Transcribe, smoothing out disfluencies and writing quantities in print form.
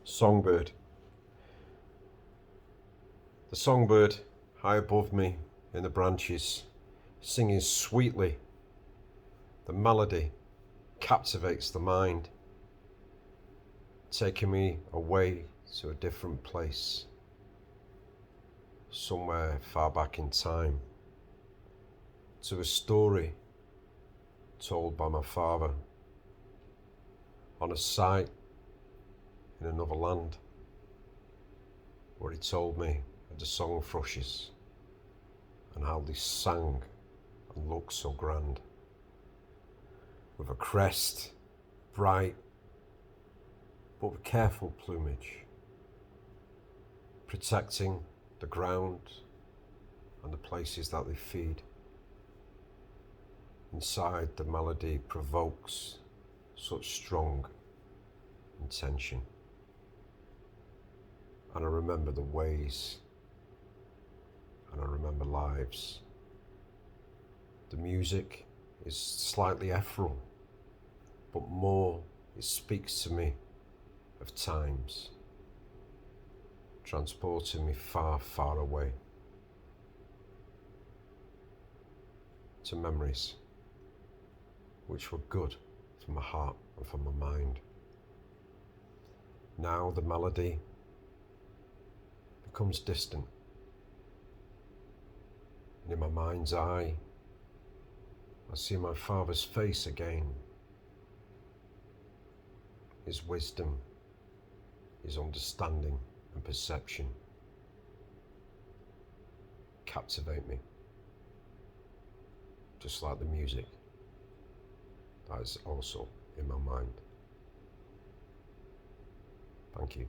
Songbird. The songbird high above me in the branches, singing sweetly. The melody captivates the mind, taking me away to a different place, somewhere far back in time, to a story told by my father on a site in another land, where he told me of the song thrushes and how they sang and looked so grand, with a crest bright but with careful plumage, protecting the ground and the places that they feed. Inside, the melody provokes such strong intention, and I remember the ways, and I remember lives. The music is slightly ethereal, but more it speaks to me of times, transporting me far, far away to memories which were good for my heart and for my mind. Now the melody becomes distant, and in my mind's eye I see my father's face again. His wisdom, his understanding and perception captivate me, just like the music that is also in my mind. Thank you.